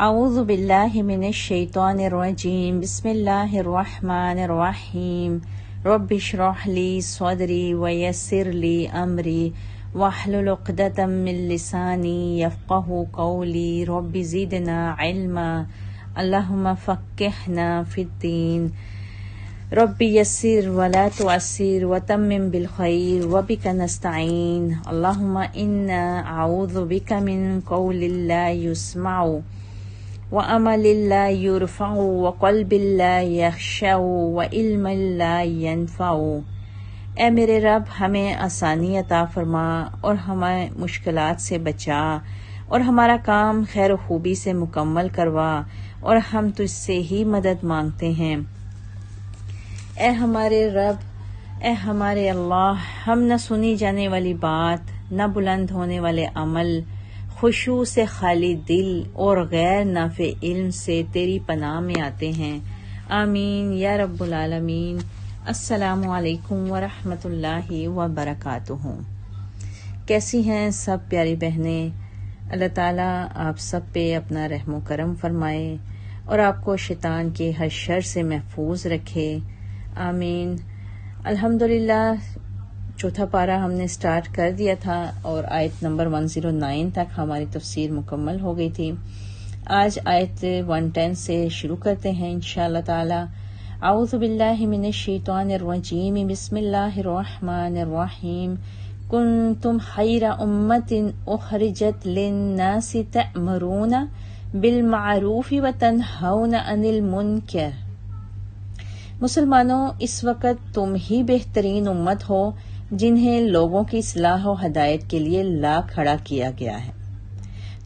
اعوذ باللہ من الشیطان الرجیم بسم اللہ الرحمن الرحیم رب اشرح لی صدری ویسر لی امری واحلل عقدۃ من لسانی یفقہوا قولی رب زدنا علما اللہم فقہنا فی الدین رب یسر ولا تعسر وتمم بالخیر وبک نستعین اللہم انا اعوذ بک من قول لا یسمع وعمل لا يرفع وقلب لا يخشع وعلم لا ينفع۔ اے میرے رب، ہمیں آسانی عطا فرما اور ہمیں مشکلات سے بچا اور ہمارا کام خیر و خوبی سے مکمل کروا، اور ہم تجھ سے ہی مدد مانگتے ہیں۔ اے ہمارے رب، اے ہمارے اللہ، ہم نہ سنی جانے والی بات، نہ بلند ہونے والے عمل، خشوع سے خالی دل اور غیر نافع علم سے تیری پناہ میں آتے ہیں۔ آمین یا رب العالمین۔ السلام علیکم ورحمۃ اللہ وبرکاتہ۔ کیسی ہیں سب پیاری بہنیں؟ اللہ تعالیٰ آپ سب پہ اپنا رحم و کرم فرمائے اور آپ کو شیطان کے ہر شر سے محفوظ رکھے۔ آمین۔ الحمدللہ چوتھا پارہ ہم نے سٹارٹ کر دیا تھا اور آیت نمبر 109 تک ہماری تفسیر مکمل ہو گئی تھی۔ آج آیت 110 سے شروع کرتے ہیں انشاءاللہ تعالی۔ اعوذ باللہ من الشیطان الرجیم بسم اللہ الرحمن الرحیم کنتم خیر امۃ اخرجت للناس تأمرون بالمعروف وتنہون عن المنکر۔ مسلمانوں، اس وقت تم ہی بہترین امت ہو جنہیں لوگوں کی اصلاح و ہدایت کے لیے لا کھڑا کیا گیا ہے۔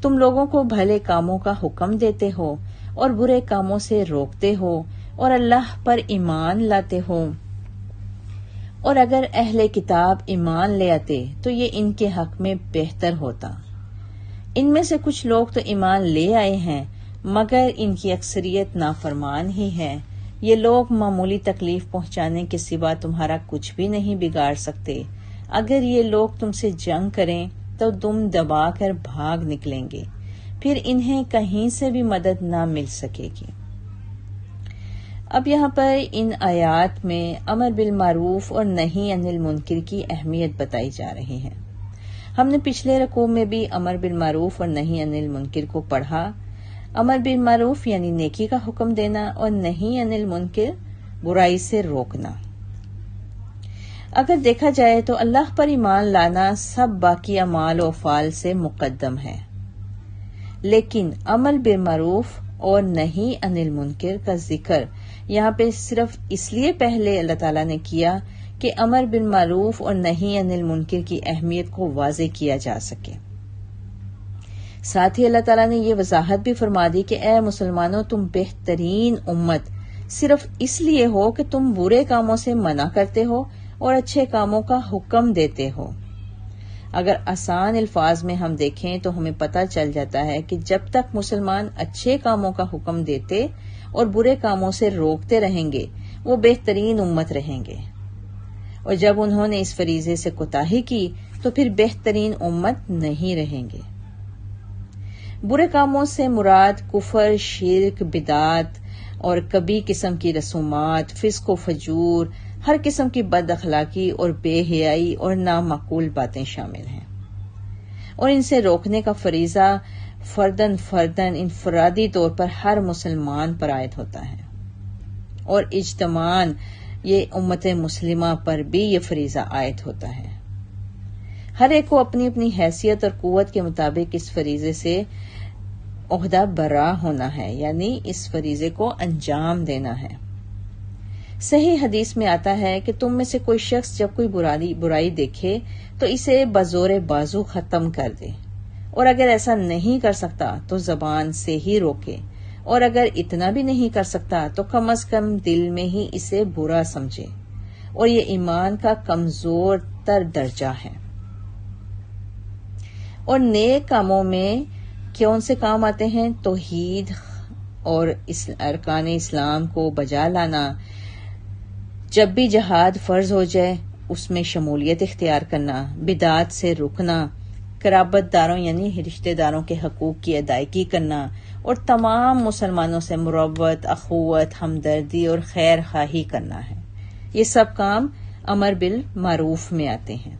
تم لوگوں کو بھلے کاموں کا حکم دیتے ہو اور برے کاموں سے روکتے ہو اور اللہ پر ایمان لاتے ہو۔ اور اگر اہل کتاب ایمان لے آتے تو یہ ان کے حق میں بہتر ہوتا۔ ان میں سے کچھ لوگ تو ایمان لے آئے ہیں مگر ان کی اکثریت نافرمان ہی ہے۔ یہ لوگ معمولی تکلیف پہنچانے کے سوا تمہارا کچھ بھی نہیں بگاڑ سکتے۔ اگر یہ لوگ تم سے جنگ کریں تو تم دبا کر بھاگ نکلیں گے، پھر انہیں کہیں سے بھی مدد نہ مل سکے گی۔ اب یہاں پر ان آیات میں امر بالمعروف اور نہی عن المنکر کی اہمیت بتائی جا رہی ہے۔ ہم نے پچھلے رکوع میں بھی امر بالمعروف اور نہی عن المنکر کو پڑھا۔ امر بالمعروف یعنی نیکی کا حکم دینا اور نہی عن المنکر برائی سے روکنا۔ اگر دیکھا جائے تو اللہ پر ایمان لانا سب باقی اعمال و افعال سے مقدم ہے، لیکن امر بالمعروف اور نہی عن المنکر کا ذکر یہاں پہ صرف اس لیے پہلے اللہ تعالیٰ نے کیا کہ امر بالمعروف اور نہی عن المنکر کی اہمیت کو واضح کیا جا سکے۔ ساتھ ہی اللہ تعالیٰ نے یہ وضاحت بھی فرما دی کہ اے مسلمانوں، تم بہترین امت صرف اس لیے ہو کہ تم برے کاموں سے منع کرتے ہو اور اچھے کاموں کا حکم دیتے ہو۔ اگر آسان الفاظ میں ہم دیکھیں تو ہمیں پتہ چل جاتا ہے کہ جب تک مسلمان اچھے کاموں کا حکم دیتے اور برے کاموں سے روکتے رہیں گے وہ بہترین امت رہیں گے، اور جب انہوں نے اس فریضے سے کوتاہی کی تو پھر بہترین امت نہیں رہیں گے۔ برے کاموں سے مراد کفر، شرک، بدعت اور کبھی قسم کی رسومات، فسق و فجور، ہر قسم کی بد اخلاقی اور بے حیائی اور نامعقول باتیں شامل ہیں، اور ان سے روکنے کا فریضہ فرداً انفرادی طور پر ہر مسلمان پر عائد ہوتا ہے، اور اجتماعاً یہ امت مسلمہ پر بھی یہ فریضہ عائد ہوتا ہے۔ ہر ایک کو اپنی اپنی حیثیت اور قوت کے مطابق اس فریضے سے عہدہ برا ہونا ہے، یعنی اس فریضے کو انجام دینا ہے۔ صحیح حدیث میں آتا ہے کہ تم میں سے کوئی شخص جب کوئی برائی دیکھے تو اسے بزور بازو ختم کر دے، اور اگر ایسا نہیں کر سکتا تو زبان سے ہی روکے، اور اگر اتنا بھی نہیں کر سکتا تو کم از کم دل میں ہی اسے برا سمجھے، اور یہ ایمان کا کمزور تر درجہ ہے۔ اور نیک کاموں میں کون سے کام آتے ہیں؟ توحید اور ارکان اسلام کو بجا لانا، جب بھی جہاد فرض ہو جائے اس میں شمولیت اختیار کرنا، بدعات سے رکنا، قرابت داروں یعنی رشتہ داروں کے حقوق کی ادائیگی کرنا اور تمام مسلمانوں سے مروت، اخوت، ہمدردی اور خیر خواہی کرنا ہے۔ یہ سب کام امر بالمعروف میں آتے ہیں۔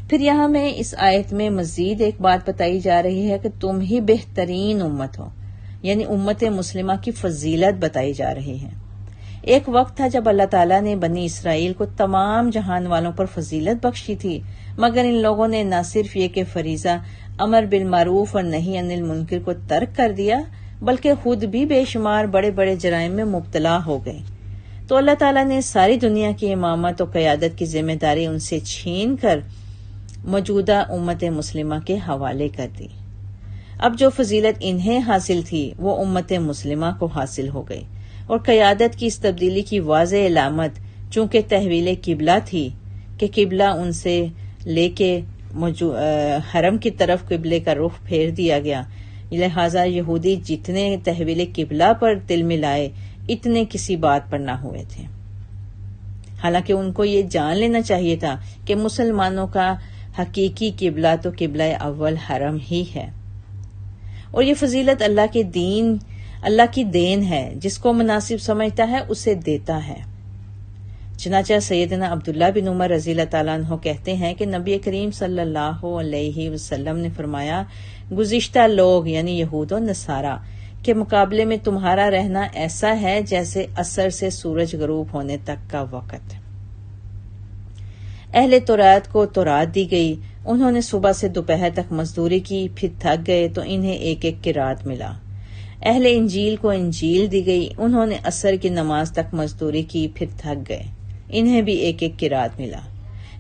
پھر یہاں میں اس آیت میں مزید ایک بات بتائی جا رہی ہے کہ تم ہی بہترین امت ہو، یعنی امت مسلمہ کی فضیلت بتائی جا رہی ہے۔ ایک وقت تھا جب اللہ تعالیٰ نے بنی اسرائیل کو تمام جہان والوں پر فضیلت بخشی تھی، مگر ان لوگوں نے نہ صرف یہ کہ فریضہ امر بالمعروف اور نہی عن المنکر کو ترک کر دیا، بلکہ خود بھی بے شمار بڑے بڑے جرائم میں مبتلا ہو گئے۔ تو اللہ تعالیٰ نے ساری دنیا کی امامت و قیادت کی ذمہ داری ان سے چھین کر موجودہ امت مسلمہ کے حوالے کر دی۔ اب جو فضیلت انہیں حاصل تھی وہ امت مسلمہ کو حاصل ہو گئی، اور قیادت کی اس تبدیلی کی واضح علامت چونکہ تحویل قبلہ تھی کہ قبلہ ان سے لے کے حرم کی طرف قبلے کا رخ پھیر دیا گیا، لہٰذا یہودی جتنے تحویل قبلہ پر دل ملائے اتنے کسی بات پر نہ ہوئے تھے، حالانکہ ان کو یہ جان لینا چاہیے تھا کہ مسلمانوں کا حقیقی قبلہ تو قبلہ اول حرم ہی ہے، اور یہ فضیلت اللہ کی دین ہے، جس کو مناسب سمجھتا ہے اسے دیتا ہے۔ چنانچہ سیدنا عبداللہ بن عمر رضی اللہ تعالیٰ عنہ کہتے ہیں کہ نبی کریم صلی اللہ علیہ وسلم نے فرمایا، گزشتہ لوگ یعنی یہود و نصارہ کے مقابلے میں تمہارا رہنا ایسا ہے جیسے عصر سے سورج غروب ہونے تک کا وقت۔ اہل تورات کو تورات دی گئی، انہوں نے صبح سے دوپہر تک مزدوری کی، پھر تھک گئے تو انہیں ایک ایک قرات ملا۔ اہل انجیل کو انجیل دی گئی، انہوں نے عصر کی نماز تک مزدوری کی، پھر تھک گئے، انہیں بھی ایک ایک قرات ملا۔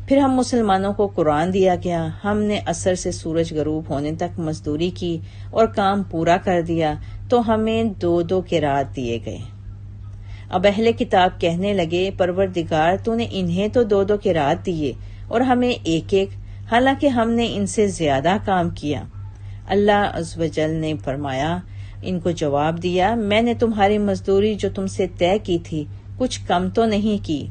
پھر ہم مسلمانوں کو قرآن دیا گیا، ہم نے عصر سے سورج غروب ہونے تک مزدوری کی اور کام پورا کر دیا تو ہمیں 2 قرات دیے گئے۔ اب اہل کتاب کہنے لگے، پروردگار تو نے انہیں تو 2 قرات دیے اور ہمیں ایک ایک، حالانکہ ہم نے ان سے زیادہ کام کیا۔ اللہ عز و جل نے فرمایا، ان کو جواب دیا، میں نے تمہاری مزدوری جو تم سے طے کی تھی کچھ کم تو نہیں کی؟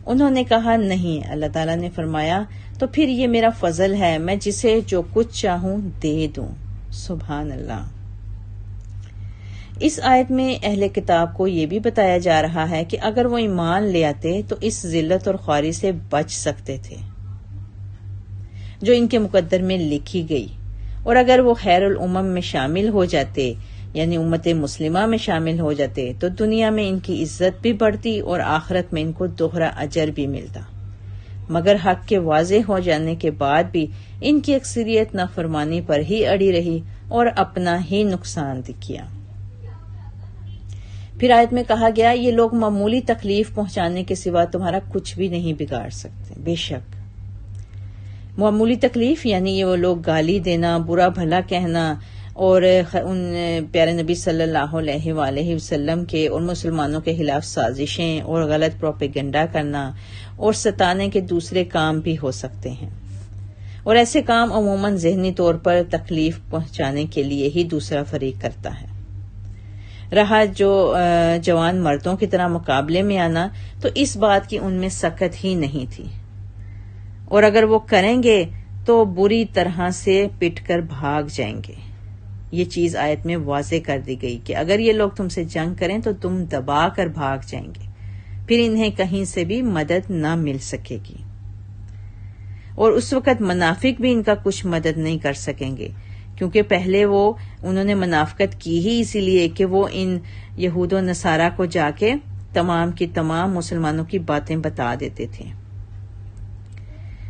انہوں نے کہا نہیں۔ اللہ تعالیٰ نے فرمایا، تو پھر یہ میرا فضل ہے، میں جسے جو کچھ چاہوں دے دوں۔ سبحان اللہ۔ اس آیت میں اہل کتاب کو یہ بھی بتایا جا رہا ہے کہ اگر وہ ایمان لے آتے تو اس ذلت اور خواری سے بچ سکتے تھے جو ان کے مقدر میں لکھی گئی، اور اگر وہ خیر الامم میں شامل ہو جاتے یعنی امت مسلمہ میں شامل ہو جاتے تو دنیا میں ان کی عزت بھی بڑھتی اور آخرت میں ان کو دوہرا اجر بھی ملتا، مگر حق کے واضح ہو جانے کے بعد بھی ان کی اکثریت نافرمانی پر ہی اڑی رہی اور اپنا ہی نقصان کیا۔ پھر آیت میں کہا گیا، یہ لوگ معمولی تکلیف پہنچانے کے سوا تمہارا کچھ بھی نہیں بگاڑ سکتے۔ بے شک معمولی تکلیف یعنی یہ وہ لوگ گالی دینا، برا بھلا کہنا اور ان پیارے نبی صلی اللہ علیہ وآلہ وسلم کے اور مسلمانوں کے خلاف سازشیں اور غلط پروپیگنڈا کرنا اور ستانے کے دوسرے کام بھی ہو سکتے ہیں، اور ایسے کام عموماً ذہنی طور پر تکلیف پہنچانے کے لیے ہی دوسرا فریق کرتا ہے۔ رہا جو جوان مردوں کی طرح مقابلے میں آنا، تو اس بات کی ان میں سکت ہی نہیں تھی، اور اگر وہ کریں گے تو بری طرح سے پٹ کر بھاگ جائیں گے۔ یہ چیز آیت میں واضح کر دی گئی کہ اگر یہ لوگ تم سے جنگ کریں تو تم دبا کر بھاگ جائیں گے، پھر انہیں کہیں سے بھی مدد نہ مل سکے گی، اور اس وقت منافق بھی ان کا کچھ مدد نہیں کر سکیں گے، کیونکہ پہلے انہوں نے منافقت کی ہی اسی لیے کہ وہ ان یہود و نصارہ کو جا کے تمام کی تمام مسلمانوں کی باتیں بتا دیتے تھے،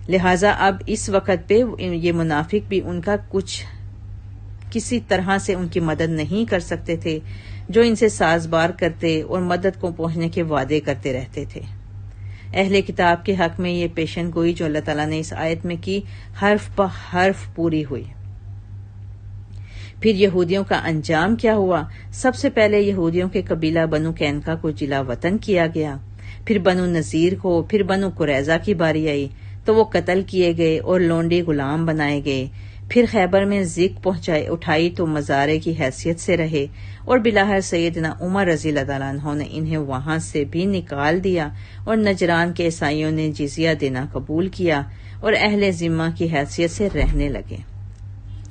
لہٰذا اب اس وقت پہ یہ منافق بھی ان کا کسی طرح سے ان کی مدد نہیں کر سکتے تھے، جو ان سے سازبار کرتے اور مدد کو پہنچنے کے وعدے کرتے رہتے تھے۔ اہل کتاب کے حق میں یہ پیشن گوئی جو اللہ تعالیٰ نے اس آیت میں کی، حرف بہ حرف پوری ہوئی۔ پھر یہودیوں کا انجام کیا ہوا؟ سب سے پہلے یہودیوں کے قبیلہ بنو قینقاع کو جلا وطن کیا گیا، پھر بنو نذیر کو، پھر بنو قریظہ کی باری آئی تو وہ قتل کیے گئے اور لونڈی غلام بنائے گئے، پھر خیبر میں ذک اٹھائی تو مزارے کی حیثیت سے رہے، اور بلاخر سیدنا عمر رضی اللہ تعالیٰ عنہ نے انہیں وہاں سے بھی نکال دیا، اور نجران کے عیسائیوں نے جزیہ دینا قبول کیا، اور اہل ذمہ کی حیثیت سے رہنے لگے۔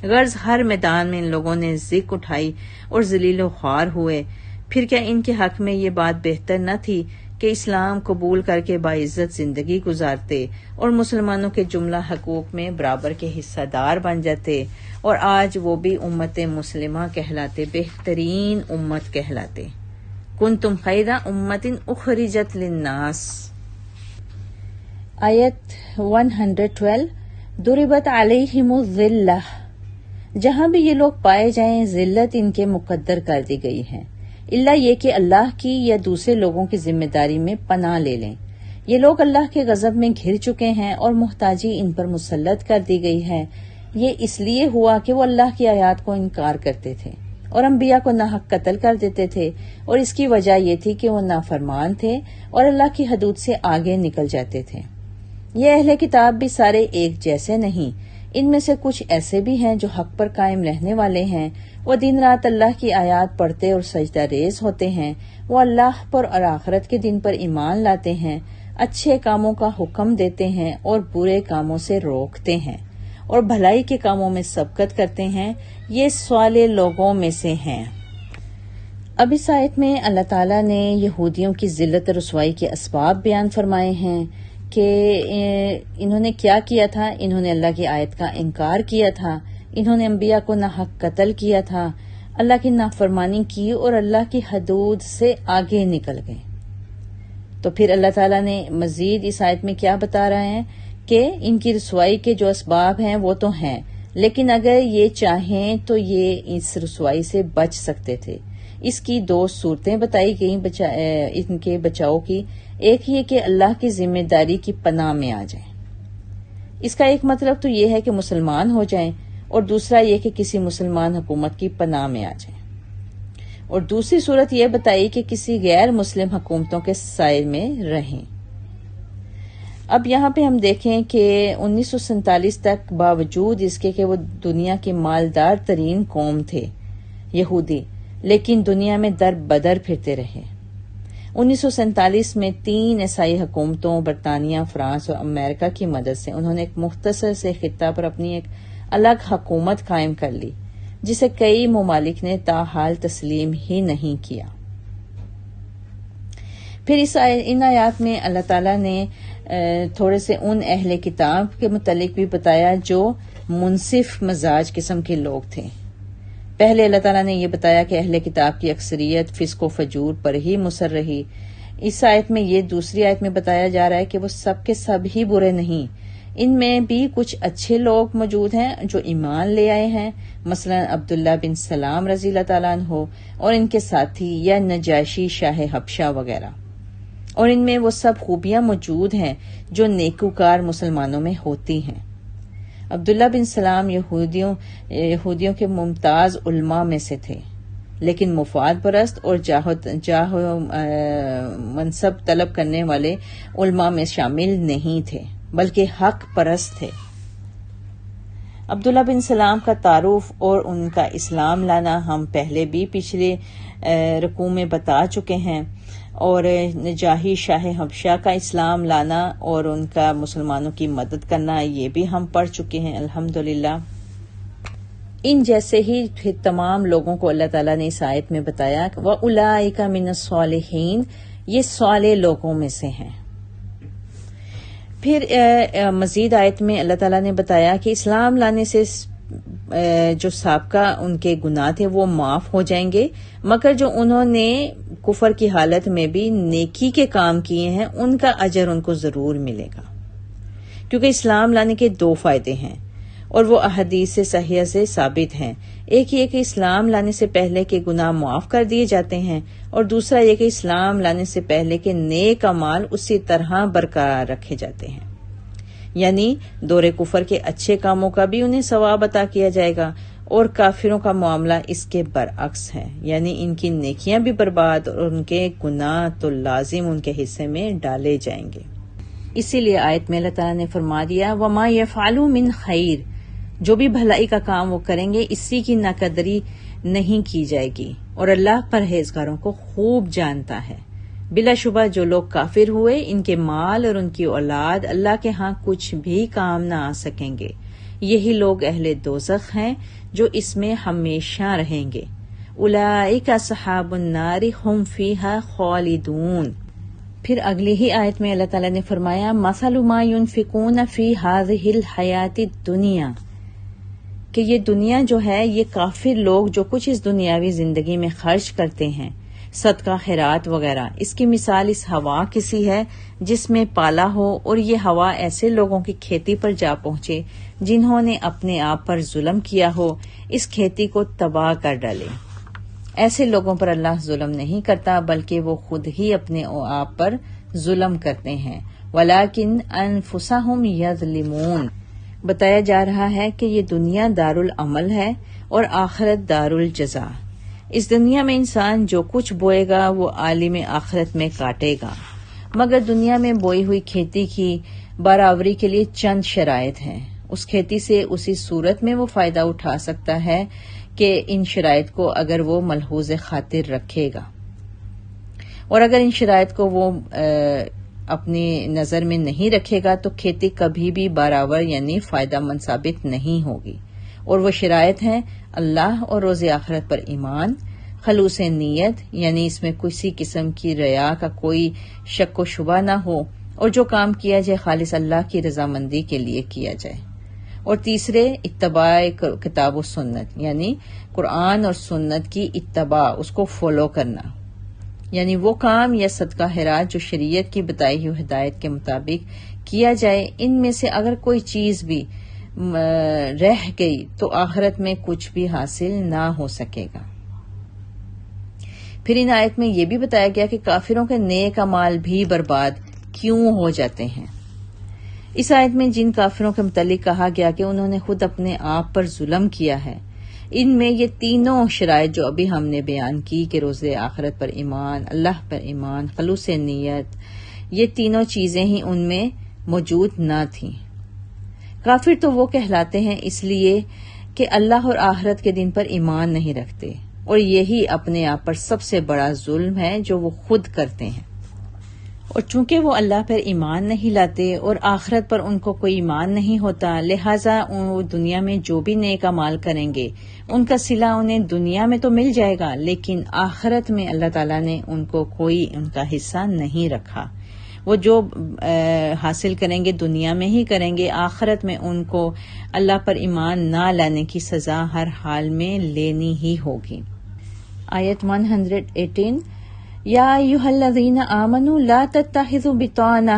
غرض ہر میدان میں ان لوگوں نے ذک اٹھائی اور ذلیل و خوار ہوئے۔ پھر کیا ان کے حق میں یہ بات بہتر نہ تھی کہ اسلام قبول کر کے باعزت زندگی گزارتے اور مسلمانوں کے جملہ حقوق میں برابر کے حصہ دار بن جاتے، اور آج وہ بھی امت مسلمہ کہلاتے، بہترین امت کہلاتے۔ کنتم خیر امت اخرجت للناس۔ آیت 112 ضربت علیہم الذلہ، جہاں بھی یہ لوگ پائے جائیں ذلت ان کے مقدر کر دی گئی ہے، الا یہ کہ اللہ کی یا دوسرے لوگوں کی ذمہ داری میں پناہ لے لیں۔ یہ لوگ اللہ کے غضب میں گھر چکے ہیں اور محتاجی ان پر مسلط کر دی گئی ہے۔ یہ اس لیے ہوا کہ وہ اللہ کی آیات کو انکار کرتے تھے اور انبیاء کو ناحق قتل کر دیتے تھے، اور اس کی وجہ یہ تھی کہ وہ نافرمان تھے اور اللہ کی حدود سے آگے نکل جاتے تھے۔ یہ اہل کتاب بھی سارے ایک جیسے نہیں، ان میں سے کچھ ایسے بھی ہیں جو حق پر قائم رہنے والے ہیں، وہ دن رات اللہ کی آیات پڑھتے اور سجدہ ریز ہوتے ہیں، وہ اللہ پر اور آخرت کے دن پر ایمان لاتے ہیں، اچھے کاموں کا حکم دیتے ہیں اور برے کاموں سے روکتے ہیں، اور بھلائی کے کاموں میں سبقت کرتے ہیں، یہ صالح لوگوں میں سے ہیں۔ اب اس آیت میں اللہ تعالیٰ نے یہودیوں کی ذلت اور رسوائی کے اسباب بیان فرمائے ہیں کہ انہوں نے کیا کیا تھا۔ انہوں نے اللہ کی آیت کا انکار کیا تھا، انہوں نے انبیاء کو ناحق قتل کیا تھا، اللہ کی نافرمانی کی اور اللہ کی حدود سے آگے نکل گئے۔ تو پھر اللہ تعالیٰ نے مزید اس آیت میں کیا بتا رہے ہیں کہ ان کی رسوائی کے جو اسباب ہیں وہ تو ہیں، لیکن اگر یہ چاہیں تو یہ اس رسوائی سے بچ سکتے تھے۔ اس کی دو صورتیں بتائی گئیں ان کے بچاؤ کی۔ ایک یہ کہ اللہ کی ذمہ داری کی پناہ میں آ جائیں، اس کا ایک مطلب تو یہ ہے کہ مسلمان ہو جائیں، اور دوسرا یہ کہ کسی مسلمان حکومت کی پناہ میں آ جائیں، اور دوسری صورت یہ بتائی کہ کسی غیر مسلم حکومتوں کے سائے میں رہیں۔ اب یہاں پہ ہم دیکھیں کہ 1947 تک باوجود اس کے کہ وہ دنیا کی مالدار ترین قوم تھے یہودی، لیکن دنیا میں در بدر پھرتے رہے۔ 1947 میں 3 عیسائی حکومتوں برطانیہ، فرانس اور امریکہ کی مدد سے انہوں نے ایک مختصر سے خطہ پر اپنی ایک الگ حکومت قائم کر لی، جسے کئی ممالک نے تاحال تسلیم ہی نہیں کیا۔ پھر ان آیات میں اللہ تعالیٰ نے تھوڑے سے ان اہل کتاب کے متعلق بھی بتایا جو منصف مزاج قسم کے لوگ تھے۔ پہلے اللہ تعالیٰ نے یہ بتایا کہ اہل کتاب کی اکثریت فسق و فجور پر ہی مصر رہی۔ اس آیت میں یہ دوسری آیت میں بتایا جا رہا ہے کہ وہ سب کے سب ہی برے نہیں، ان میں بھی کچھ اچھے لوگ موجود ہیں جو ایمان لے آئے ہیں، مثلا عبداللہ بن سلام رضی اللہ تعالیٰ عنہ اور ان کے ساتھی، یا نجاشی شاہ حبشہ وغیرہ، اور ان میں وہ سب خوبیاں موجود ہیں جو نیکوکار مسلمانوں میں ہوتی ہیں۔ عبداللہ بن سلام یہودیوں کے ممتاز علماء میں سے تھے، لیکن مفاد پرست اور جاہ منصب طلب کرنے والے علماء میں شامل نہیں تھے، بلکہ حق پرست تھے۔ عبداللہ بن سلام کا تعارف اور ان کا اسلام لانا ہم پہلے بھی پچھلے رکوع میں بتا چکے ہیں، اور نجاشی شاہ حبشہ کا اسلام لانا اور ان کا مسلمانوں کی مدد کرنا یہ بھی ہم پڑھ چکے ہیں الحمدللہ۔ ان جیسے ہی پھر تمام لوگوں کو اللہ تعالیٰ نے اس آیت میں بتایا کہ وَأُولَٰئِکَ مِنَ الصَّالِحِینَ، یہ صالح لوگوں میں سے ہیں۔ پھر مزید آیت میں اللہ تعالیٰ نے بتایا کہ اسلام لانے سے جو سابقہ ان کے گناہ تھے وہ معاف ہو جائیں گے، مگر جو انہوں نے کفر کی حالت میں بھی نیکی کے کام کیے ہیں ان کا اجر ان کو ضرور ملے گا، کیونکہ اسلام لانے کے 2 فائدے ہیں اور وہ احادیث صحیحہ سے ثابت ہیں۔ ایک یہ کہ اسلام لانے سے پہلے کے گناہ معاف کر دیے جاتے ہیں، اور دوسرا یہ کہ اسلام لانے سے پہلے کے نیک اعمال اسی طرح برقرار رکھے جاتے ہیں، یعنی دور کفر کے اچھے کاموں کا بھی انہیں ثواب عطا کیا جائے گا، اور کافروں کا معاملہ اس کے برعکس ہے، یعنی ان کی نیکیاں بھی برباد اور ان کے گناہ تو لازم ان کے حصے میں ڈالے جائیں گے۔ اسی لیے آیت میں اللہ تعالیٰ نے فرما دیا وَمَا يَفْعَلُوا مِنْ خَيْرٍ، جو بھی بھلائی کا کام وہ کریں گے اسی کی ناقدری نہیں کی جائے گی، اور اللہ پرہیزگاروں کو خوب جانتا ہے۔ بلا شبہ جو لوگ کافر ہوئے ان کے مال اور ان کی اولاد اللہ کے ہاں کچھ بھی کام نہ آ سکیں گے. یہی لوگ اہل دوزخ ہیں جو اس میں ہمیشہ رہیں گے. اولئک اصحاب النار ھم فیھا خالدون. پھر اگلی ہی آیت میں اللہ تعالیٰ نے فرمایا مثل ما ينفقون فی ھذہ الحیاۃ الدنیا، کہ یہ دنیا جو ہے یہ کافر لوگ جو کچھ اس دنیاوی زندگی میں خرچ کرتے ہیں صدقہ خیرات وغیرہ، اس کی مثال اس ہوا کی سی ہے جس میں پالا ہو اور یہ ہوا ایسے لوگوں کی کھیتی پر جا پہنچے جنہوں نے اپنے آپ پر ظلم کیا ہو، اس کھیتی کو تباہ کر ڈالے. ایسے لوگوں پر اللہ ظلم نہیں کرتا بلکہ وہ خود ہی اپنے آپ پر ظلم کرتے ہیں. وَلَٰكِنْ أَنفُسَهُمْ يَظْلِمُونَ. بتایا جا رہا ہے کہ یہ دنیا دارالعمل ہے اور آخرت دارالجزا. اس دنیا میں انسان جو کچھ بوئے گا وہ عالم آخرت میں کاٹے گا. مگر دنیا میں بوئی ہوئی کھیتی کی برآوری کے لیے چند شرائط ہیں. اس کھیتی سے اسی صورت میں وہ فائدہ اٹھا سکتا ہے کہ ان شرائط کو اگر وہ ملحوظ خاطر رکھے گا، اور اگر ان شرائط کو وہ اپنی نظر میں نہیں رکھے گا تو کھیتی کبھی بھی برابر یعنی فائدہ مند ثابت نہیں ہوگی. اور وہ شرائط ہیں اللہ اور روز آخرت پر ایمان، خلوص نیت یعنی اس میں کسی قسم کی ریا کا کوئی شک و شبہ نہ ہو، اور جو کام کیا جائے خالص اللہ کی رضامندی کے لیے کیا جائے. اور تیسرے اتباع کتاب و سنت یعنی قرآن اور سنت کی اتباع، اس کو فالو کرنا، یعنی وہ کام یا صدقہ خیرات جو شریعت کی بتائی ہوئی ہدایت کے مطابق کیا جائے. ان میں سے اگر کوئی چیز بھی رہ گئی تو آخرت میں کچھ بھی حاصل نہ ہو سکے گا. پھر ان آیت میں یہ بھی بتایا گیا کہ کافروں کے نیک اعمال بھی برباد کیوں ہو جاتے ہیں. اس آیت میں جن کافروں کے متعلق کہا گیا کہ انہوں نے خود اپنے آپ پر ظلم کیا ہے، ان میں یہ تینوں شرائط جو ابھی ہم نے بیان کی کہ روز آخرت پر ایمان، اللہ پر ایمان، خلوص نیت، یہ تینوں چیزیں ہی ان میں موجود نہ تھیں. کافر تو وہ کہلاتے ہیں اس لیے کہ اللہ اور آخرت کے دن پر ایمان نہیں رکھتے، اور یہی اپنے آپ پر سب سے بڑا ظلم ہے جو وہ خود کرتے ہیں. اور چونکہ وہ اللہ پر ایمان نہیں لاتے اور آخرت پر ان کو کوئی ایمان نہیں ہوتا، لہٰذا وہ دنیا میں جو بھی نیک اعمال کریں گے ان کا صلہ انہیں دنیا میں تو مل جائے گا، لیکن آخرت میں اللہ تعالیٰ نے ان کو کوئی ان کا حصہ نہیں رکھا. وہ جو حاصل کریں گے دنیا میں ہی کریں گے، آخرت میں ان کو اللہ پر ایمان نہ لانے کی سزا ہر حال میں لینی ہی ہوگی. آیت 118 یا ایھا الذین آمنوا لا تتخذوا بطانہ،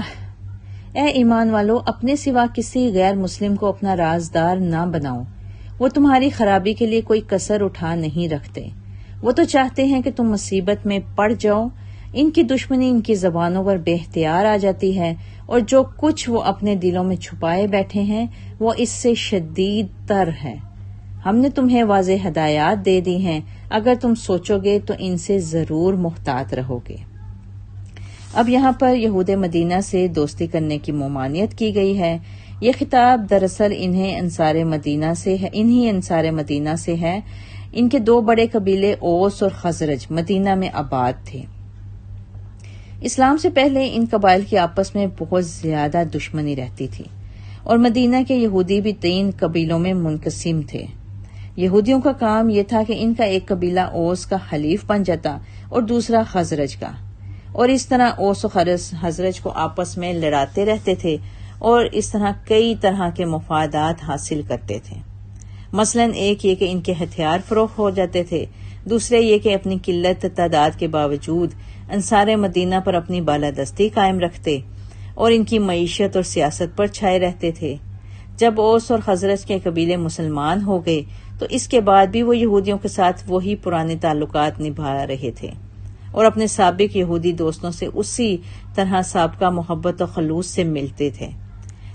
اے ایمان والو اپنے سوا کسی غیر مسلم کو اپنا رازدار نہ بناؤ. وہ تمہاری خرابی کے لیے کوئی کسر اٹھا نہیں رکھتے، وہ تو چاہتے ہیں کہ تم مصیبت میں پڑ جاؤ. ان کی دشمنی ان کی زبانوں پر بے اختیار آ جاتی ہے، اور جو کچھ وہ اپنے دلوں میں چھپائے بیٹھے ہیں وہ اس سے شدید تر ہے. ہم نے تمہیں واضح ہدایات دے دی ہیں، اگر تم سوچو گے تو ان سے ضرور محتاط رہو گے. اب یہاں پر یہود مدینہ سے دوستی کرنے کی ممانعت کی گئی ہے. یہ خطاب دراصل انہی انصار مدینہ سے ہے. ان کے دو بڑے قبیلے اوس اور خزرج مدینہ میں آباد تھے. اسلام سے پہلے ان قبائل کی آپس میں بہت زیادہ دشمنی رہتی تھی، اور مدینہ کے یہودی بھی 3 قبیلوں میں منقسم تھے. یہودیوں کا کام یہ تھا کہ ان کا ایک قبیلہ اوس کا حلیف بن جاتا اور دوسرا خزرج کا، اور اس طرح اوس و خزرج کو آپس میں لڑاتے رہتے تھے اور اس طرح کئی طرح کے مفادات حاصل کرتے تھے. مثلاً ایک یہ کہ ان کے ہتھیار فروخت ہو جاتے تھے، دوسرے یہ کہ اپنی قلت تعداد کے باوجود انصار مدینہ پر اپنی بالادستی قائم رکھتے اور ان کی معیشت اور سیاست پر چھائے رہتے تھے. جب اوس اور خزرج کے قبیلے مسلمان ہو گئے تو اس کے بعد بھی وہ یہودیوں کے ساتھ وہی پرانے تعلقات نبھا رہے تھے اور اپنے سابق یہودی دوستوں سے اسی طرح سابقہ محبت و خلوص سے ملتے تھے.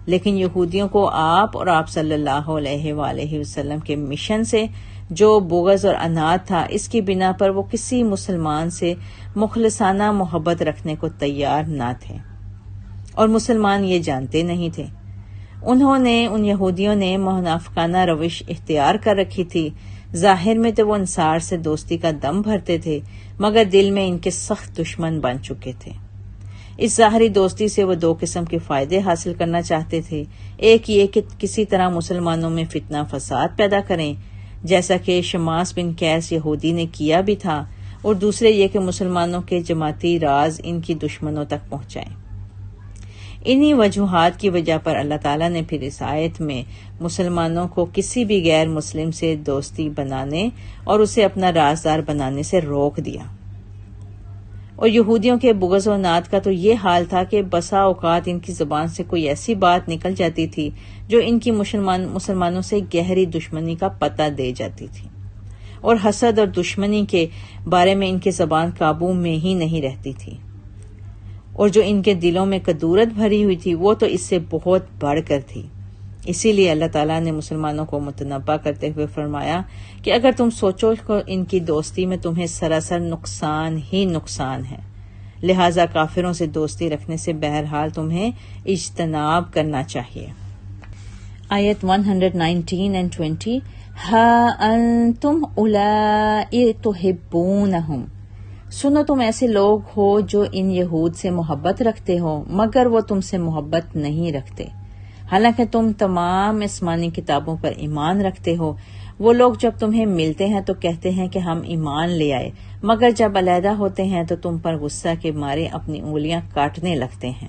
لیکن یہودیوں کو آپ اور آپ صلی اللہ علیہ وآلہ وسلم کے مشن سے جو بغض اور عناد تھا، اس کی بنا پر وہ کسی مسلمان سے مخلصانہ محبت رکھنے کو تیار نہ تھے، اور مسلمان یہ جانتے نہیں تھے. ان یہودیوں نے منافقانہ روش اختیار کر رکھی تھی ظاہر میں تو وہ انصار سے دوستی کا دم بھرتے تھے، مگر دل میں ان کے سخت دشمن بن چکے تھے۔ اس ظاہری دوستی سے وہ دو قسم کے فائدے حاصل کرنا چاہتے تھے، ایک یہ کہ کسی طرح مسلمانوں میں فتنہ فساد پیدا کریں، جیسا کہ شماس بن قیس یہودی نے کیا بھی تھا، اور دوسرے یہ کہ مسلمانوں کے جماعتی راز ان کی دشمنوں تک پہنچائیں۔ انہی وجوہات کی وجہ پر اللہ تعالیٰ نے پھر اس آیت میں مسلمانوں کو کسی بھی غیر مسلم سے دوستی بنانے اور اسے اپنا رازدار بنانے سے روک دیا۔ اور یہودیوں کے بغض و عناد کا تو یہ حال تھا کہ بسا اوقات ان کی زبان سے کوئی ایسی بات نکل جاتی تھی جو ان کی مسلمانوں سے گہری دشمنی کا پتہ دے جاتی تھی، اور حسد اور دشمنی کے بارے میں ان کی زبان قابو میں ہی نہیں رہتی تھی، اور جو ان کے دلوں میں کدورت بھری ہوئی تھی وہ تو اس سے بہت بڑھ کر تھی۔ اسی لیے اللہ تعالیٰ نے مسلمانوں کو متنبہ کرتے ہوئے فرمایا کہ اگر تم سوچو کہ ان کی دوستی میں تمہیں سراسر نقصان ہی نقصان ہے، لہٰذا کافروں سے دوستی رکھنے سے بہرحال تمہیں اجتناب کرنا چاہیے۔ آیت 119 and 20 ہا انتم اولائی تحبونہم، سنو تم ایسے لوگ ہو جو ان یہود سے محبت رکھتے ہو مگر وہ تم سے محبت نہیں رکھتے، حالانکہ تم تمام آسمانی کتابوں پر ایمان رکھتے ہو۔ وہ لوگ جب تمہیں ملتے ہیں تو کہتے ہیں کہ ہم ایمان لے آئے، مگر جب علیحدہ ہوتے ہیں تو تم پر غصہ کے مارے اپنی انگلیاں کاٹنے لگتے ہیں۔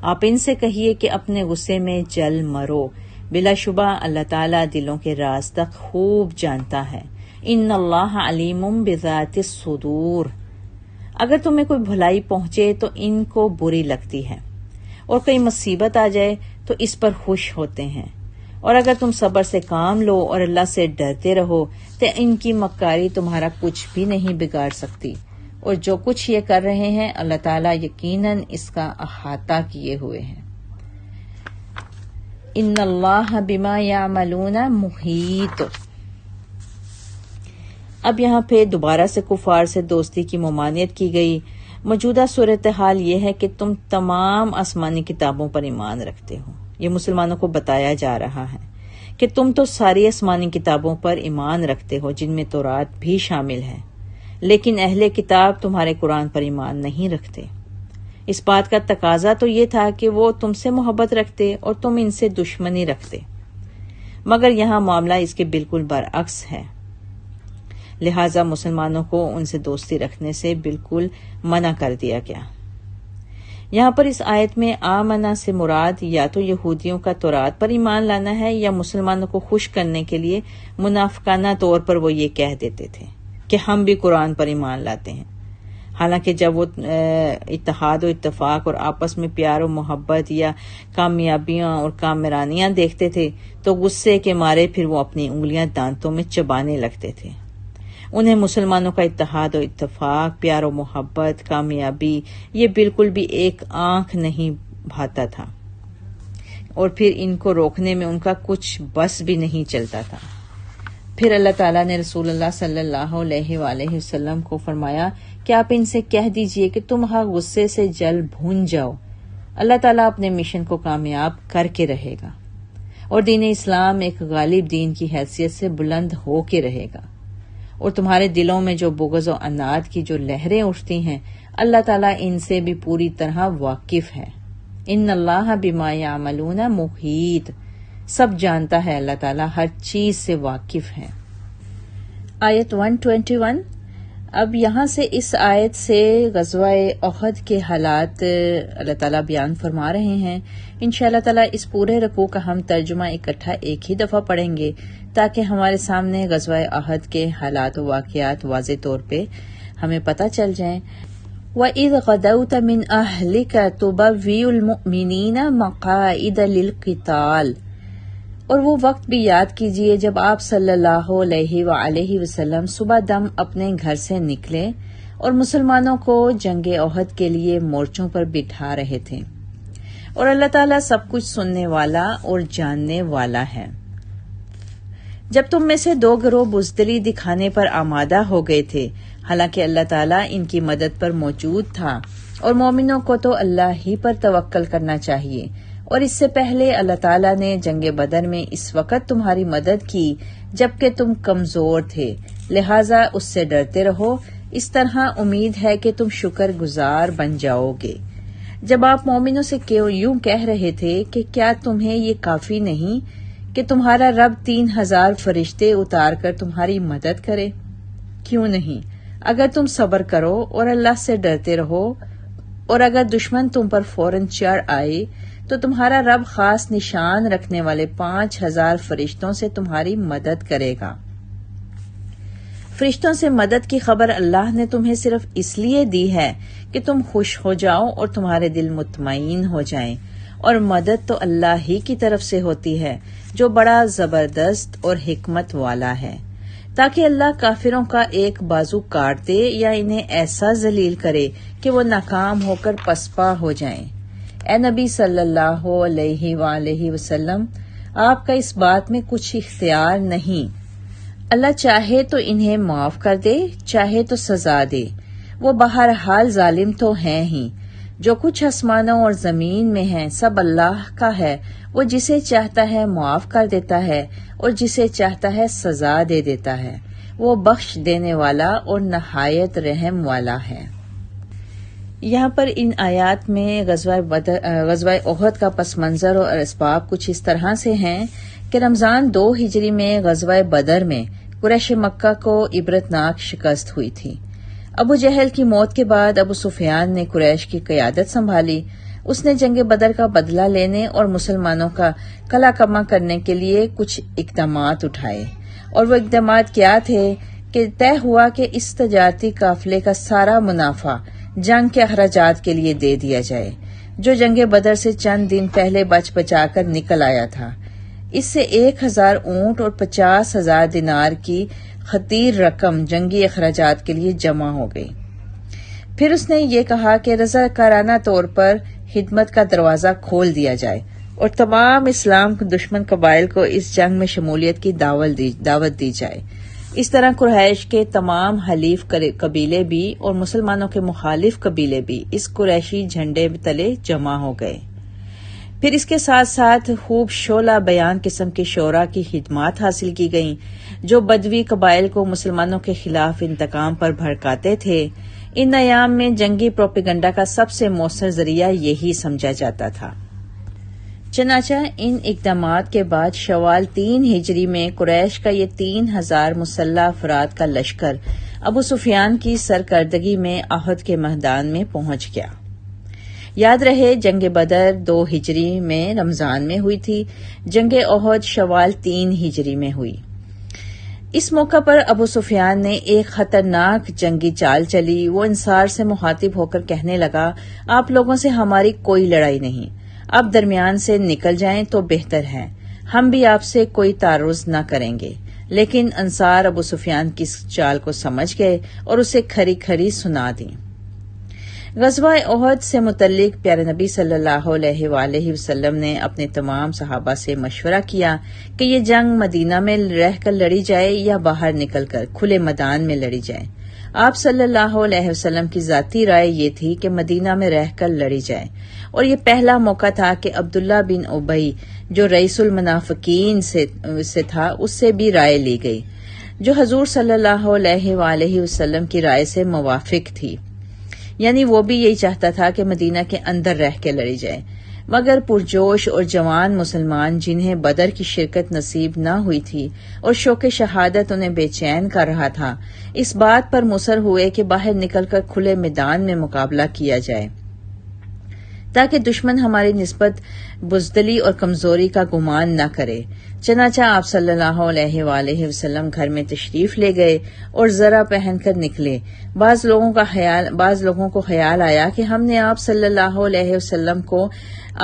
آپ ان سے کہیے کہ اپنے غصے میں جل مرو، بلا شبہ اللہ تعالیٰ دلوں کے راز تک خوب جانتا ہے۔ ان اللہ علیم بذات الصدور، اگر تمہیں کوئی بھلائی پہنچے تو ان کو بری لگتی ہے، اور کوئی مصیبت آ جائے تو اس پر خوش ہوتے ہیں، اور اگر تم صبر سے کام لو اور اللہ سے ڈرتے رہو تو ان کی مکاری تمہارا کچھ بھی نہیں بگاڑ سکتی، اور جو کچھ یہ کر رہے ہیں اللہ تعالیٰ یقیناً اس کا احاطہ کیے ہوئے ہیں۔ ان اللہ بما یعملون محیط۔ اب یہاں پہ دوبارہ سے کفار سے دوستی کی ممانعت کی گئی۔ موجودہ صورتحال یہ ہے کہ تم تمام آسمانی کتابوں پر ایمان رکھتے ہو، یہ مسلمانوں کو بتایا جا رہا ہے کہ تم تو ساری آسمانی کتابوں پر ایمان رکھتے ہو جن میں تورات بھی شامل ہے، لیکن اہل کتاب تمہارے قرآن پر ایمان نہیں رکھتے۔ اس بات کا تقاضا تو یہ تھا کہ وہ تم سے محبت رکھتے اور تم ان سے دشمنی رکھتے، مگر یہاں معاملہ اس کے بالکل برعکس ہے، لہٰذا مسلمانوں کو ان سے دوستی رکھنے سے بالکل منع کر دیا گیا۔ یہاں پر اس آیت میں آمنا سے مراد یا تو یہودیوں کا تورات پر ایمان لانا ہے، یا مسلمانوں کو خوش کرنے کے لیے منافقانہ طور پر وہ یہ کہہ دیتے تھے کہ ہم بھی قرآن پر ایمان لاتے ہیں، حالانکہ جب وہ اتحاد و اتفاق اور آپس میں پیار و محبت یا کامیابیاں اور کامرانیاں دیکھتے تھے تو غصے کے مارے پھر وہ اپنی انگلیاں دانتوں میں چبانے لگتے تھے۔ انہیں مسلمانوں کا اتحاد و اتفاق، پیار و محبت، کامیابی یہ بالکل بھی ایک آنکھ نہیں بھاتا تھا، اور پھر ان کو روکنے میں ان کا کچھ بس بھی نہیں چلتا تھا۔ پھر اللہ تعالیٰ نے رسول اللہ صلی اللہ علیہ وآلہ وسلم کو فرمایا کہ آپ ان سے کہہ دیجئے کہ تم ہر غصے سے جل بھون جاؤ، اللہ تعالیٰ اپنے مشن کو کامیاب کر کے رہے گا، اور دین اسلام ایک غالب دین کی حیثیت سے بلند ہو کے رہے گا، اور تمہارے دلوں میں جو بغض و عناد کی جو لہریں اٹھتی ہیں اللہ تعالیٰ ان سے بھی پوری طرح واقف ہے۔ ان اللہ بما یعملون محیط، سب جانتا ہے اللہ تعالیٰ، ہر چیز سے واقف ہے۔ آیت 121۔ اب یہاں سے اس آیت سے غزوہ احد کے حالات اللہ تعالیٰ بیان فرما رہے ہیں۔ انشاءاللہ تعالیٰ اس پورے رکوع کا ہم ترجمہ اکٹھا ایک ہی دفعہ پڑھیں گے تاکہ ہمارے سامنے غزوہ احد کے حالات و واقعات واضح طور پہ ہمیں پتہ چل جائیں۔ وَإِذْ غَدَوْتَ مِنْ أَهْلِكَ تُبَوِّئُ الْمُؤْمِنِينَ مَقَاعِدَ لِلْقِتَالِ، اور وہ وقت بھی یاد کیجئے جب آپ صلی اللہ علیہ وآلہ وسلم صبح دم اپنے گھر سے نکلے اور مسلمانوں کو جنگ احد کے لیے مورچوں پر بٹھا رہے تھے، اور اللہ تعالیٰ سب کچھ سننے والا اور جاننے والا ہے۔ جب تم میں سے دو گروہ بزدلی دکھانے پر آمادہ ہو گئے تھے، حالانکہ اللہ تعالیٰ ان کی مدد پر موجود تھا، اور مومنوں کو تو اللہ ہی پر توکل کرنا چاہیے، اور اس سے پہلے اللہ تعالیٰ نے جنگ بدر میں اس وقت تمہاری مدد کی جبکہ تم کمزور تھے، لہٰذا اس سے ڈرتے رہو، اس طرح امید ہے کہ تم شکر گزار بن جاؤ گے۔ جب آپ مومنوں سے یوں کہہ رہے تھے کہ کیا تمہیں یہ کافی نہیں کہ تمہارا رب 3000 فرشتے اتار کر تمہاری مدد کرے؟ کیوں نہیں؟ اگر تم صبر کرو اور اللہ سے ڈرتے رہو، اور اگر دشمن تم پر فوراً چڑھ آئے تو تمہارا رب خاص نشان رکھنے والے 5000 فرشتوں سے تمہاری مدد کرے گا۔ فرشتوں سے مدد کی خبر اللہ نے تمہیں صرف اس لیے دی ہے کہ تم خوش ہو جاؤ اور تمہارے دل مطمئن ہو جائیں، اور مدد تو اللہ ہی کی طرف سے ہوتی ہے جو بڑا زبردست اور حکمت والا ہے، تاکہ اللہ کافروں کا ایک بازو کاٹ دے یا انہیں ایسا ذلیل کرے کہ وہ ناکام ہو کر پسپا ہو جائیں۔ اے نبی صلی اللہ علیہ وآلہ وسلم، آپ کا اس بات میں کچھ اختیار نہیں، اللہ چاہے تو انہیں معاف کر دے، چاہے تو سزا دے، وہ بہرحال ظالم تو ہیں ہی۔ جو کچھ آسمانوں اور زمین میں ہے سب اللہ کا ہے، وہ جسے چاہتا ہے معاف کر دیتا ہے اور جسے چاہتا ہے سزا دے دیتا ہے، وہ بخش دینے والا اور نہایت رحم والا ہے۔ یہاں پر ان آیات میں غزوہ احد کا پس منظر اور اسباب کچھ اس طرح سے ہیں کہ رمضان 2 ہجری میں غزوہ بدر میں قریش مکہ کو عبرتناک شکست ہوئی تھی۔ ابو جہل کی موت کے بعد ابو سفیان نے قریش کی قیادت سنبھالی۔ اس نے جنگ بدر کا بدلہ لینے اور مسلمانوں کا کلا کما کرنے کے لیے کچھ اقدامات اٹھائے، اور وہ اقدامات کیا تھے کہ طے ہوا کہ اس تجارتی قافلے کا سارا منافع جنگ کے اخراجات کے لیے دے دیا جائے، جو جنگ بدر سے چند دن پہلے بچ بچا کر نکل آیا تھا۔ اس سے 1000 اونٹ اور 50,000 دینار کی خطیر رقم جنگی اخراجات کے لیے جمع ہو گئی۔ پھر اس نے یہ کہا کہ رضاکارانہ طور پر خدمت کا دروازہ کھول دیا جائے اور تمام اسلام دشمن قبائل کو اس جنگ میں شمولیت کی دعوت دی جائے۔ اس طرح قریش کے تمام حلیف قبیلے بھی اور مسلمانوں کے مخالف قبیلے بھی اس قریشی جھنڈے تلے جمع ہو گئے۔ پھر اس کے ساتھ ساتھ خوب شعلہ بیان قسم کی شورا کی خدمات حاصل کی گئیں جو بدوی قبائل کو مسلمانوں کے خلاف انتقام پر بھڑکاتے تھے۔ ان ایام میں جنگی پروپیگنڈا کا سب سے مؤثر ذریعہ یہی سمجھا جاتا تھا۔ چنانچہ ان اقدامات کے بعد شوال 3 ہجری میں قریش کا یہ 3000 مسلح افراد کا لشکر ابو سفیان کی سرکردگی میں احد کے میدان میں پہنچ گیا۔ یاد رہے جنگ بدر 2 ہجری میں رمضان میں ہوئی تھی، جنگ احد شوال 3 ہجری میں ہوئی۔ اس موقع پر ابو سفیان نے ایک خطرناک جنگی چال چلی۔ وہ انصار سے مخاطب ہو کر کہنے لگا، آپ لوگوں سے ہماری کوئی لڑائی نہیں، آپ درمیان سے نکل جائیں تو بہتر ہے، ہم بھی آپ سے کوئی تعرض نہ کریں گے۔ لیکن انصار ابو سفیان کی اس چال کو سمجھ گئے اور اسے کھری کھری سنا دی۔ غزوہ احد سے متعلق پیارے نبی صلی اللہ علیہ وآلہ وسلم نے اپنے تمام صحابہ سے مشورہ کیا کہ یہ جنگ مدینہ میں رہ کر لڑی جائے یا باہر نکل کر کھلے میدان میں لڑی جائے۔ آپ صلی اللہ علیہ وسلم کی ذاتی رائے یہ تھی کہ مدینہ میں رہ کر لڑی جائے، اور یہ پہلا موقع تھا کہ عبداللہ بن ابی جو رئیس المنافقین سے تھا اس سے بھی رائے لی گئی، جو حضور صلی اللہ علیہ وآلہ وسلم کی رائے سے موافق تھی، یعنی وہ بھی یہی چاہتا تھا کہ مدینہ کے اندر رہ کے لڑی جائے۔ مگر پرجوش اور جوان مسلمان جنہیں بدر کی شرکت نصیب نہ ہوئی تھی اور شوق شہادت انہیں بے چین کر رہا تھا، اس بات پر مصر ہوئے کہ باہر نکل کر کھلے میدان میں مقابلہ کیا جائے تاکہ دشمن ہماری نسبت بزدلی اور کمزوری کا گمان نہ کرے۔ چنانچہ آپ صلی اللہ علیہ وآلہ وسلم گھر میں تشریف لے گئے اور ذرا پہن کر نکلے۔ بعض لوگوں کو خیال آیا کہ ہم نے آپ صلی اللہ علیہ وسلم کو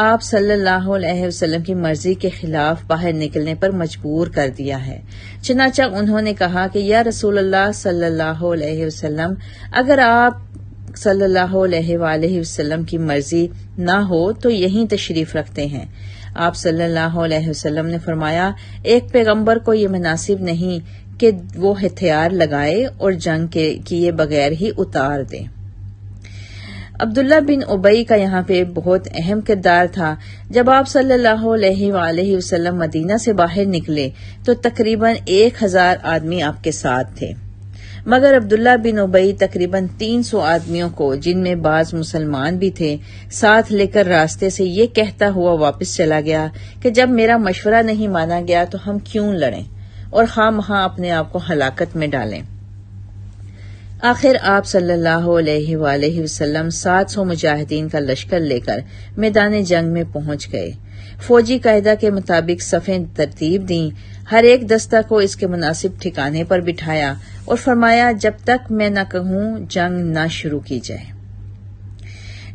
آپ صلی اللہ علیہ وسلم کی مرضی کے خلاف باہر نکلنے پر مجبور کر دیا ہے۔ چنانچہ انہوں نے کہا کہ یا رسول اللہ صلی اللہ علیہ وسلم، اگر آپ صلی اللہ علیہ وآلہ وسلم کی مرضی نہ ہو تو یہیں تشریف رکھتے ہیں۔ آپ صلی اللہ علیہ وسلم نے فرمایا، ایک پیغمبر کو یہ مناسب نہیں کہ وہ ہتھیار لگائے اور جنگ کیے بغیر ہی اتار دے۔ عبداللہ بن ابی کا یہاں پہ بہت اہم کردار تھا۔ جب آپ صلی اللہ علیہ وآلہ وسلم مدینہ سے باہر نکلے تو تقریباً 1000 آدمی آپ کے ساتھ تھے، مگر عبداللہ بن ابی تقریباً 300 آدمیوں کو، جن میں بعض مسلمان بھی تھے، ساتھ لے کر راستے سے یہ کہتا ہوا واپس چلا گیا کہ جب میرا مشورہ نہیں مانا گیا تو ہم کیوں لڑیں اور خواہ مخواہ اپنے آپ کو ہلاکت میں ڈالیں۔ آخر آپ صلی اللہ علیہ وآلہ وسلم 700 مجاہدین کا لشکر لے کر میدان جنگ میں پہنچ گئے۔ فوجی قاعدہ کے مطابق صفیں ترتیب دیں، ہر ایک دستہ کو اس کے مناسب ٹھکانے پر بٹھایا اور فرمایا جب تک میں نہ کہوں جنگ نہ شروع کی جائے۔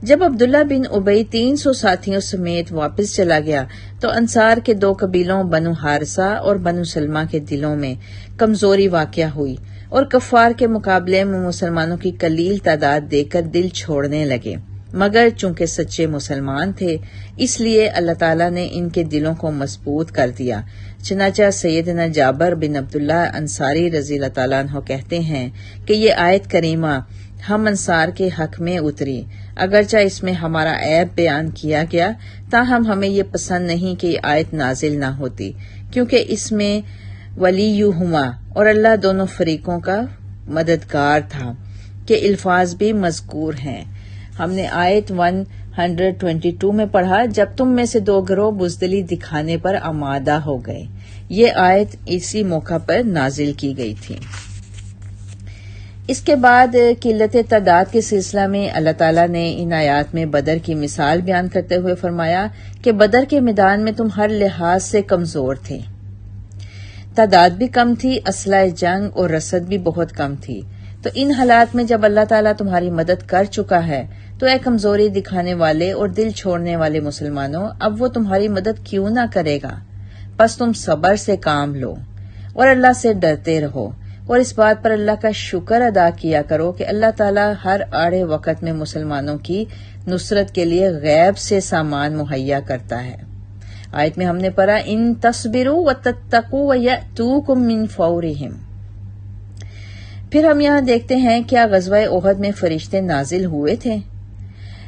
جب عبداللہ بن ابی 300 ساتھیوں سمیت واپس چلا گیا تو انصار کے 2 قبیلوں بنو حارثہ اور بنو سلمہ کے دلوں میں کمزوری واقع ہوئی اور کفار کے مقابلے میں مسلمانوں کی قلیل تعداد دیکھ کر دل چھوڑنے لگے، مگر چونکہ سچے مسلمان تھے اس لیے اللہ تعالیٰ نے ان کے دلوں کو مضبوط کر دیا۔ چنانچہ سیدنا جابر بن عبداللہ انصاری رضی اللہ تعالیٰ عنہ کہتے ہیں کہ یہ آیت کریمہ ہم انصار کے حق میں اتری، اگرچہ اس میں ہمارا عیب بیان کیا گیا، تاہم ہمیں یہ پسند نہیں کہ یہ آیت نازل نہ ہوتی، کیونکہ اس میں ولیہما اور اللہ دونوں فریقوں کا مددگار تھا کہ الفاظ بھی مذکور ہیں۔ ہم نے آیت 122 میں پڑھا، جب تم میں سے 2 گروہ بزدلی دکھانے پر آمادہ ہو گئے۔ یہ آیت اسی موقع پر نازل کی گئی تھی۔ اس کے بعد قلت تعداد کے سلسلہ میں اللہ تعالیٰ نے ان آیات میں بدر کی مثال بیان کرتے ہوئے فرمایا کہ بدر کے میدان میں تم ہر لحاظ سے کمزور تھے، تعداد بھی کم تھی، اسلحہ جنگ اور رسد بھی بہت کم تھی۔ تو ان حالات میں جب اللہ تعالیٰ تمہاری مدد کر چکا ہے تو اے کمزوری دکھانے والے اور دل چھوڑنے والے مسلمانوں، اب وہ تمہاری مدد کیوں نہ کرے گا؟ پس تم صبر سے کام لو اور اللہ سے ڈرتے رہو اور اس بات پر اللہ کا شکر ادا کیا کرو کہ اللہ تعالیٰ ہر آڑے وقت میں مسلمانوں کی نصرت کے لیے غیب سے سامان مہیا کرتا ہے۔ آیت میں ہم نے پڑھا ان تصبروا وتتقوا ویأتوکم من فورہم۔ پھر ہم یہاں دیکھتے ہیں کیا غزوہ احد میں فرشتے نازل ہوئے تھے؟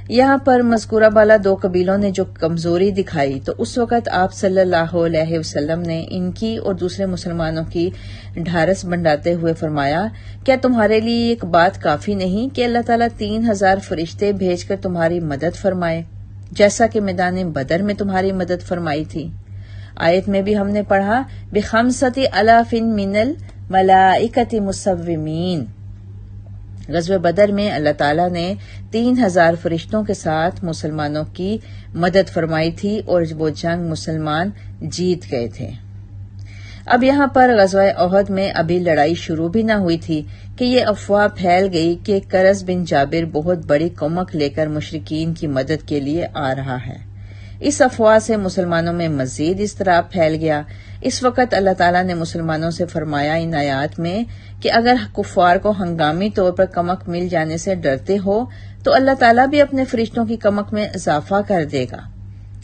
یہاں پر مذکورہ بالا 2 قبیلوں نے جو کمزوری دکھائی تو اس وقت آپ صلی اللہ علیہ وسلم نے ان کی اور دوسرے مسلمانوں کی ڈھارس بنڈاتے ہوئے فرمایا کیا تمہارے لیے ایک بات کافی نہیں کہ اللہ تعالیٰ 3000 فرشتے بھیج کر تمہاری مدد فرمائے جیسا کہ میدان بدر میں تمہاری مدد فرمائی تھی۔ آیت میں بھی ہم نے پڑھا ب5,000 من الملائکۃ مسومین۔ غزوہ بدر میں اللہ تعالیٰ نے 3000 فرشتوں کے ساتھ مسلمانوں کی مدد فرمائی تھی اور وہ جنگ مسلمان جیت گئے تھے۔ اب یہاں پر غزوہ احد میں ابھی لڑائی شروع بھی نہ ہوئی تھی کہ یہ افواہ پھیل گئی کہ کرز بن جابر بہت بڑی کمک لے کر مشرکین کی مدد کے لیے آ رہا ہے۔ اس افواہ سے مسلمانوں میں مزید اضطراب پھیل گیا۔ اس وقت اللہ تعالیٰ نے مسلمانوں سے فرمایا ان آیات میں کہ اگر کفار کو ہنگامی طور پر کمک مل جانے سے ڈرتے ہو تو اللہ تعالیٰ بھی اپنے فرشتوں کی کمک میں اضافہ کر دے گا،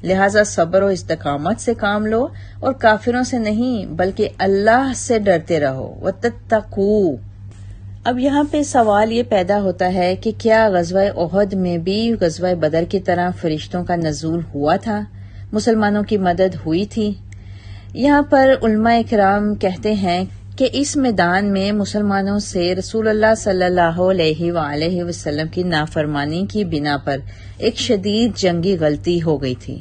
لہٰذا صبر و استقامت سے کام لو اور کافروں سے نہیں بلکہ اللہ سے ڈرتے رہو وتتقوا۔ اب یہاں پہ سوال یہ پیدا ہوتا ہے کہ کیا غزوہ احد میں بھی غزوہ بدر کی طرح فرشتوں کا نزول ہوا تھا، مسلمانوں کی مدد ہوئی تھی؟ یہاں پر علماء کرام کہتے ہیں کہ اس میدان میں مسلمانوں سے رسول اللہ صلی اللہ علیہ وآلہ وسلم کی نافرمانی کی بنا پر ایک شدید جنگی غلطی ہو گئی تھی،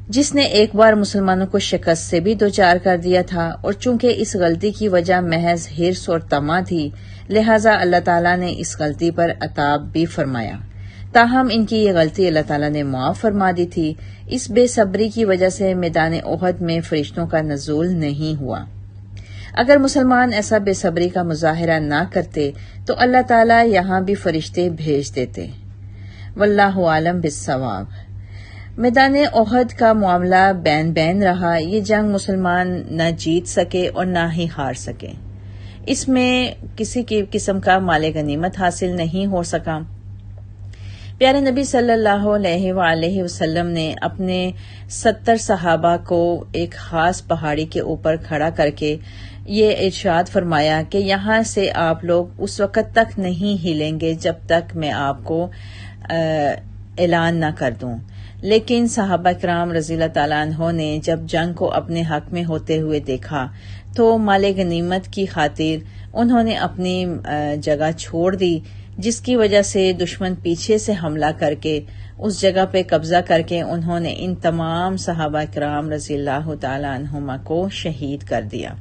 جس نے ایک بار مسلمانوں کو شکست سے بھی دوچار کر دیا تھا، اور چونکہ اس غلطی کی وجہ محض حرص اور طمع تھی لہٰذا اللہ تعالیٰ نے اس غلطی پر عتاب بھی فرمایا، تاہم ان کی یہ غلطی اللہ تعالیٰ نے معاف فرما دی تھی۔ اس بے صبری کی وجہ سے میدان احد میں فرشتوں کا نزول نہیں ہوا۔ اگر مسلمان ایسا بے صبری کا مظاہرہ نہ کرتے تو اللہ تعالیٰ یہاں بھی فرشتے بھیج دیتے۔ واللہ عالم بالصواب۔ میدان احد کا معاملہ بین رہا، یہ جنگ مسلمان نہ جیت سکے اور نہ ہی ہار سکے، اس میں کسی قسم کا مال غنیمت حاصل نہیں ہو سکا۔ پیارے نبی صلی اللہ علیہ وآلہ وسلم نے اپنے 70 صحابہ کو ایک خاص پہاڑی کے اوپر کھڑا کر کے یہ ارشاد فرمایا کہ یہاں سے آپ لوگ اس وقت تک نہیں ہلیں گے جب تک میں آپ کو اعلان نہ کر دوں۔ لیکن صحابہ کرام رضی اللہ تعالیٰ عنہ نے جب جنگ کو اپنے حق میں ہوتے ہوئے دیکھا تو مال غنیمت کی خاطر انہوں نے اپنی جگہ چھوڑ دی، جس کی وجہ سے دشمن پیچھے سے حملہ کر کے اس جگہ پہ قبضہ کر کے انہوں نے ان تمام صحابہ کرام رضی اللہ تعالیٰ عنہما کو شہید کر دیا،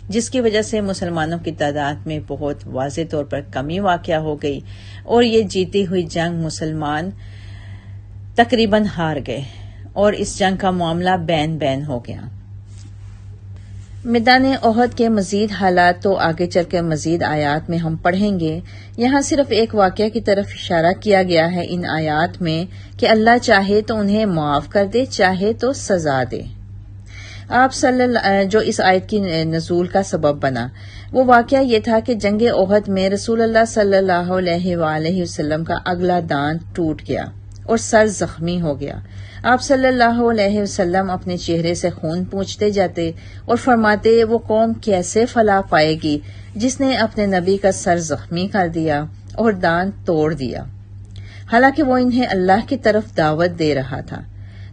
جس کی وجہ سے مسلمانوں کی تعداد میں بہت واضح طور پر کمی واقع ہو گئی اور یہ جیتی ہوئی جنگ مسلمان تقریباً ہار گئے اور اس جنگ کا معاملہ بین بین ہو گیا۔ میدان احد کے مزید حالات تو آگے چل کے مزید آیات میں ہم پڑھیں گے، یہاں صرف ایک واقعہ کی طرف اشارہ کیا گیا ہے ان آیات میں کہ اللہ چاہے تو انہیں معاف کر دے، چاہے تو سزا دے۔ آپ جو اس آیت کی نزول کا سبب بنا وہ واقعہ یہ تھا کہ جنگ احد میں رسول اللہ صلی اللہ علیہ وآلہ وسلم کا اگلا دانت ٹوٹ گیا اور سر زخمی ہو گیا۔ آپ صلی اللہ علیہ وسلم اپنے چہرے سے خون پوچھتے جاتے اور فرماتے وہ قوم کیسے فلاح پائے گی جس نے اپنے نبی کا سر زخمی کر دیا اور دانت توڑ دیا، حالانکہ وہ انہیں اللہ کی طرف دعوت دے رہا تھا۔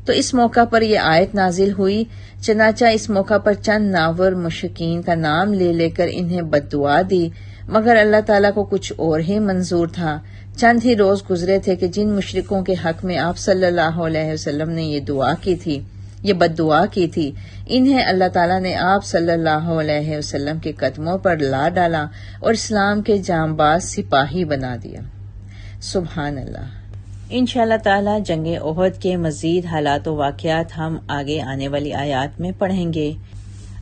تو اس موقع پر یہ آیت نازل ہوئی، چنانچہ اس موقع پر چند ناور مشرکین کا نام لے لے کر انہیں بد دعا دی، مگر اللہ تعالیٰ کو کچھ اور ہی منظور تھا۔ چند ہی روز گزرے تھے کہ جن مشرکوں کے حق میں آپ صلی اللہ علیہ وسلم نے یہ دعا کی تھی، یہ بد دعا کی تھی، انہیں اللہ تعالیٰ نے آپ صلی اللہ علیہ وسلم کے قدموں پر لا ڈالا اور اسلام کے جانباز سپاہی بنا دیا۔ سبحان اللہ۔ انشاءاللہ تعالیٰ جنگ احد کے مزید حالات و واقعات ہم آگے آنے والی آیات میں پڑھیں گے۔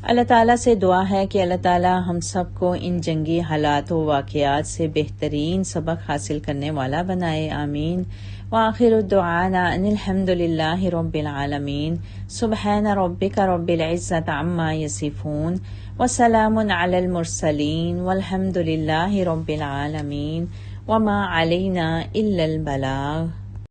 اللہ تعالیٰ سے دعا ہے کہ اللہ تعالیٰ ہم سب کو ان جنگی حالات و واقعات سے بہترین سبق حاصل کرنے والا بنائے، آمین۔ وآخر دعانا ان الحمد للہ رب العالمین، سبحان ربک رب العزت عما یصفون، وسلام علی المرسلین، والحمد للہ رب العالمین، وما علینا الا البلاغ۔